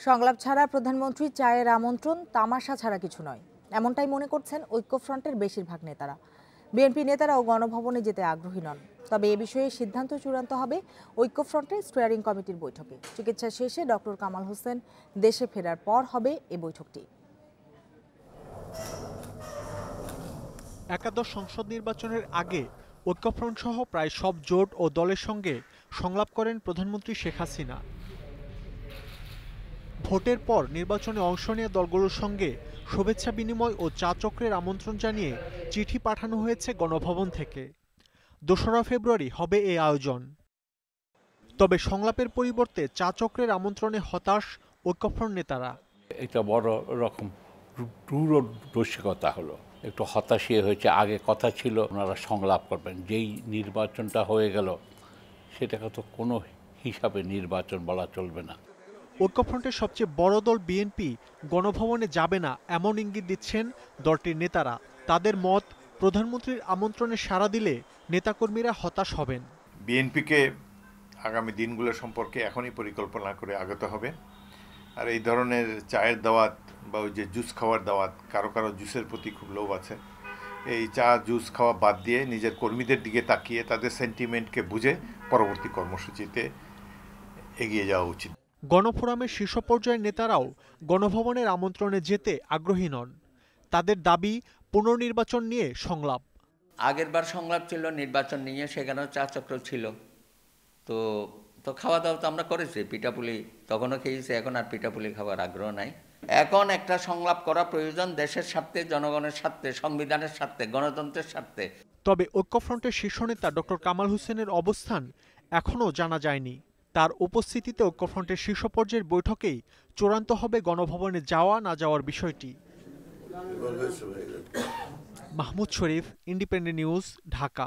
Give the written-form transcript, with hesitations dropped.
সংলাপ ছাড়া প্রধানমন্ত্রী চায়ের আমন্ত্রণ তামাশা ছাড়া কিছু নয়, এমনটাই মনে করছেন ঐক্যফ্রন্টের বেশিরভাগ নেতারা। বিএনপি নেতারাও গণভবনে যেতে আগ্রহী নন। তবে এ বিষয়ে সিদ্ধান্ত চূড়ান্ত হবে ঐক্যফ্রন্টের স্টিয়ারিং কমিটির বৈঠকে। চিকিৎসা শেষে ডক্টর কামাল হোসেন দেশে ফেরার পর হবে এ বৈঠকটি। একাদশ সংসদ নির্বাচনের আগে ঐক্যফ্রন্ট সহ প্রায় সব জোট ও দলের সঙ্গে সংলাপ করেন প্রধানমন্ত্রী শেখ হাসিনা। ভোটের পর নির্বাচনে অংশ নেওয়া দলগুলোর সঙ্গে শুভেচ্ছা বিনিময় ও চা চক্রের আমন্ত্রণ জানিয়ে চিঠি পাঠানো হয়েছে গণভবন থেকে। ২রা ফেব্রুয়ারি হবে এই আয়োজন। তবে সংলাপের পরিবর্তে চা চক্রের আমন্ত্রণে হতাশ ঐক্যফ্রন্ট নেতারা। একটা বড় রকম দূরদর্শিকতা হলো, একটু হতাশই হয়েছে। আগে কথা ছিল ওনারা সংলাপ করবেন, যেই নির্বাচনটা হয়ে গেল সেটাকে তো কোনো হিসাবে নির্বাচন বলা চলবে না। ঐক্যফ্রন্টের সবচেয়ে বড় দল বিএনপি গণভবনে যাবে না এমন ইঙ্গিত দিচ্ছেন দলটির নেতারা। তাদের মত, প্রধানমন্ত্রীর আমন্ত্রণে সাড়া দিলে নেতাকর্মীরা হতাশ হবেন। বিএনপিকে আগামী দিনগুলো সম্পর্কে এখনই পরিকল্পনা করে আগতে হবে। আর এই ধরনের চায়ের দাওয়াত বা ওই যে জুস খাওয়ার দাওয়াত, কারো কারো জুসের প্রতি খুব লোভ আছে, এই চা জুস খাওয়া বাদ দিয়ে নিজের কর্মীদের দিকে তাকিয়ে তাদের সেন্টিমেন্টকে বুঝে পরবর্তী কর্মসূচিতে এগিয়ে যাওয়া উচিত। গণফোরামের শীর্ষ পর্যায়ের নেতারাও গণভবনের আমন্ত্রণে যেতে আগ্রহী নন। তাদের দাবি পুনর্নির্বাচন নিয়ে সংলাপ। আগেরবার সংলাপ ছিল নির্বাচন নিয়ে, সেখানেও চা চক্র ছিল। তো খাওয়া দাওয়া তো আমরা করেছি, পিঠাপুলি তখনও খেয়েছি, এখন আর পিঠাপুলি খাওয়ার আগ্রহ নাই। এখন একটা সংলাপ করা প্রয়োজন, দেশের স্বার্থে, জনগণের স্বার্থে, সংবিধানের স্বার্থে, গণতন্ত্রের স্বার্থে। তবে ঐক্যফ্রন্টের শীর্ষ নেতা ডক্টর কামাল হোসেনের অবস্থান এখনও জানা যায়নি। তার উপস্থিতিতে ঐক্যফ্রন্টের শীর্ষ পর্যায়ের বৈঠকেই চূড়ান্ত হবে গণভবনে যাওয়া না যাওয়ার বিষয়টি। মাহমুদ শরীফ, ইন্ডিপেন্ডেন্ট নিউজ, ঢাকা।